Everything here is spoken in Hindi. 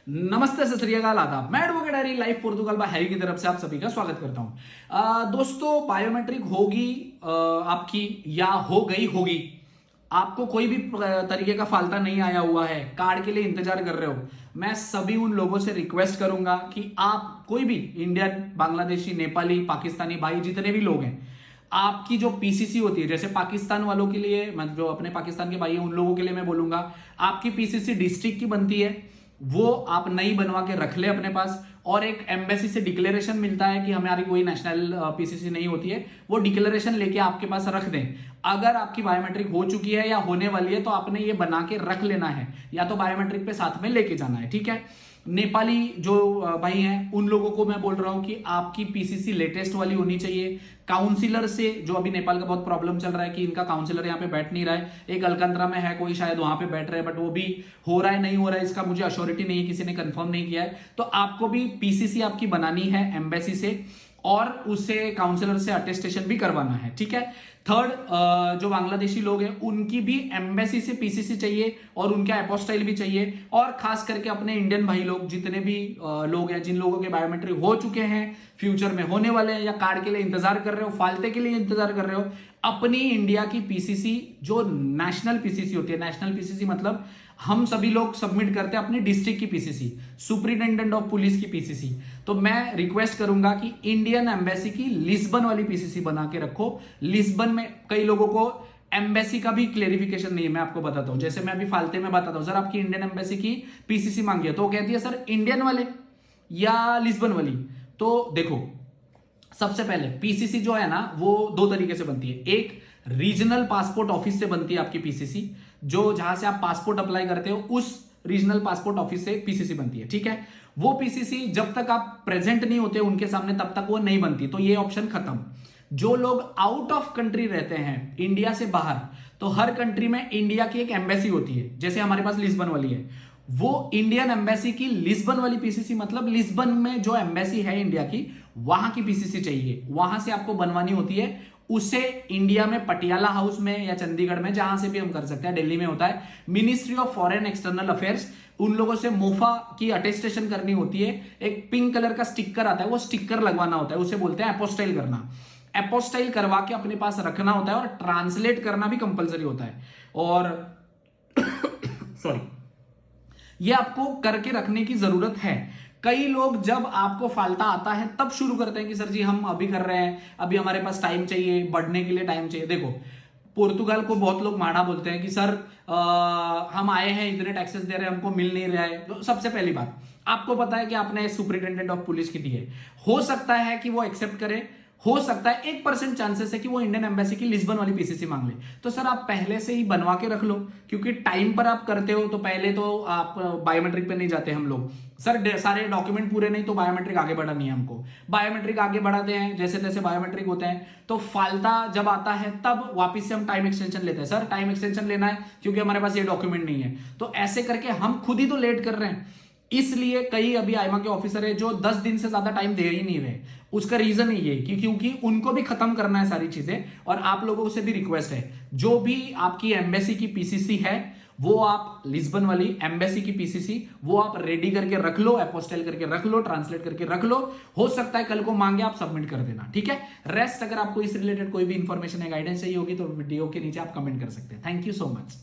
नमस्ते, सत श्री अकाल, आदाब। मैं advocate Harry life Portugal bye Harry की तरफ से आप सभी का स्वागत करता हूं। दोस्तों, बायोमेट्रिक होगी आपकी या हो गई होगी, आपको कोई भी तरीके का फाल्टा नहीं आया हुआ है, कार्ड के लिए इंतजार कर रहे हो, मैं सभी उन लोगों से रिक्वेस्ट करूंगा कि आप कोई भी इंडियन, बांग्लादेशी, नेपाली, पाकिस्तानी भाई जितने भी लोग हैं, आपकी जो पीसीसी होती है, जैसे पाकिस्तान वालों के लिए, जो अपने पाकिस्तान के भाई हैं उन लोगों के लिए मैं बोलूंगा, आपकी पीसीसी डिस्ट्रिक्ट की बनती है, वो आप नई बनवा के रख ले अपने पास। और एक एम्बेसी से डिक्लेरेशन मिलता है कि हमारी कोई नेशनल पीसीसी नहीं होती है, वो डिक्लेरेशन लेके आपके पास रख दें। अगर आपकी बायोमेट्रिक हो चुकी है या होने वाली है तो आपने ये बना के रख लेना है, या तो बायोमेट्रिक पे साथ में लेके जाना है, ठीक है। नेपाली जो भाई हैं उन लोगों को मैं बोल रहा हूं कि आपकी पीसीसी लेटेस्ट वाली होनी चाहिए। काउंसिलर से, जो अभी नेपाल का बहुत प्रॉब्लम चल रहा है कि इनका काउंसिलर यहाँ पे बैठ नहीं रहा है, एक अलकंतरा में है कोई, शायद वहां पे बैठ रहे हैं, बट वो भी हो रहा है नहीं हो रहा है इसका मुझे अश्योरिटी नहीं है, किसी ने कंफर्म नहीं किया है। तो आपको भी पीसीसी आपकी बनानी है एम्बेसी से, और उससे काउंसिलर से अटेस्टेशन भी करवाना है, ठीक है। थर्ड, जो बांग्लादेशी लोग हैं उनकी भी एम्बेसी से पीसीसी चाहिए और उनका एपोस्टाइल भी चाहिए। और खास करके अपने इंडियन भाई लोग, जितने भी लोग हैं, जिन लोगों के बायोमेट्रिक हो चुके हैं, फ्यूचर में होने वाले हैं, या कार्ड के लिए इंतजार कर रहे हो, फालते के लिए इंतजार कर रहे हो, अपनी इंडिया की पीसीसी जो नेशनल पीसीसी होती है, नेशनल पीसीसी मतलब हम सभी लोग सबमिट करते हैं अपनी डिस्ट्रिक्ट की पीसीसी, सुपरिटेंडेंट ऑफ पुलिस की पीसीसी। तो मैं रिक्वेस्ट करूंगा कि इंडियन एम्बेसी की लिस्बन वाली पीसीसी बना के रखो। लिस्बन में कई लोगों को एम्बेसी का भी क्लेरिफिकेशन नहीं है, मैं आपको बताता हूं। जैसे मैं अभी फालते में बताता हूं, सर आपकी इंडियन एम्बेसी की पीसीसी मांगी है, तो कहती है सर इंडियन वाले या लिस्बन वाली। तो देखो, सबसे पहले पीसीसी जो है ना वो दो तरीके से बनती है। एक, रीजनल पासपोर्ट ऑफिस से बनती है आपकी पीसीसी, जो जहां से आप पासपोर्ट अप्लाई करते हो उस रीजनल पासपोर्ट ऑफिस से पीसीसी बनती है, ठीक है। वो पीसीसी जब तक आप प्रेजेंट नहीं होते उनके सामने तब तक वो नहीं बनती, तो ये ऑप्शन खत्म। जो लोग आउट ऑफ कंट्री रहते हैं, इंडिया से बाहर, तो हर कंट्री में इंडिया की एक एम्बेसी होती है, जैसे हमारे पास लिस्बन वाली है, वो इंडियन एम्बेसी की लिस्बन वाली पीसीसी, मतलब लिस्बन में जो एम्बेसी है इंडिया की, वहां की पीसीसी चाहिए, वहां से आपको बनवानी होती है। उसे इंडिया में पटियाला हाउस में या चंडीगढ़ में, जहां से भी हम कर सकते हैं, दिल्ली में होता है ministry of foreign external affairs, उन लोगों से मोफा की अटेस्टेशन करनी होती है। एक पिंक कलर का स्टिकर आता है, वो स्टिकर लगवाना होता है, उसे बोलते हैं एपोस्टाइल करना। एपोस्टाइल करवा के अपने पास रखना होता है, और ट्रांसलेट करना भी कंपलसरी होता है। और सॉरी, ये आपको करके रखने की जरूरत है। कई लोग जब आपको फाल्टा आता है तब शुरू करते हैं कि सर जी हम अभी कर रहे हैं, अभी हमारे पास टाइम चाहिए, बढ़ने के लिए टाइम चाहिए। देखो, पुर्तगाल को बहुत लोग माड़ा बोलते हैं कि सर हम आए हैं, इतने टैक्सेस दे रहे हैं, हमको मिल नहीं रहा है। तो सबसे पहली बात, आपको पता है कि आपने सुपरिटेंडेंट ऑफ पुलिस की दी है, हो सकता है कि वो एक्सेप्ट करे, हो सकता है 1% चांसेस है कि वो इंडियन एम्बेसी की लिस्बन वाली पीसीसी मांग ले। तो सर आप पहले से ही बनवा के रख लो, क्योंकि टाइम पर आप करते हो तो पहले तो आप बायोमेट्रिक पे नहीं जाते हम लोग। सर सारे डॉक्यूमेंट पूरे नहीं तो बायोमेट्रिक आगे बढ़ानी है हमको, बायोमेट्रिक आगे बढ़ाते हैं, जैसे तैसे बायोमेट्रिक होते हैं, तो फाल्टा जब आता है तब वापिस से हम टाइम एक्सटेंशन लेते हैं। सर टाइम एक्सटेंशन लेना है क्योंकि हमारे पास ये डॉक्यूमेंट नहीं है, तो ऐसे करके हम खुद ही तो लेट कर रहे हैं। इसलिए कई अभी आईमा के ऑफिसर है जो 10 दिन से ज्यादा टाइम दे ही नहीं रहे। उसका रीजन ये है कि क्योंकि उनको भी खत्म करना है सारी चीजें। और आप लोगों से भी रिक्वेस्ट है, जो भी आपकी एम्बेसी की पीसीसी है, वो आप लिस्बन वाली एम्बेसी की पीसीसी वो आप रेडी करके रख लो, एपोस्टाइल करके रख लो, ट्रांसलेट करके रख लो। हो सकता है कल को मांगे आप सबमिट कर देना, ठीक है। रेस्ट, अगर आपको इस रिलेटेड कोई भी इंफॉर्मेशन या गाइडेंस चाहिए होगी तो वीडियो के नीचे आप कमेंट कर सकते हैं। Thank you so much.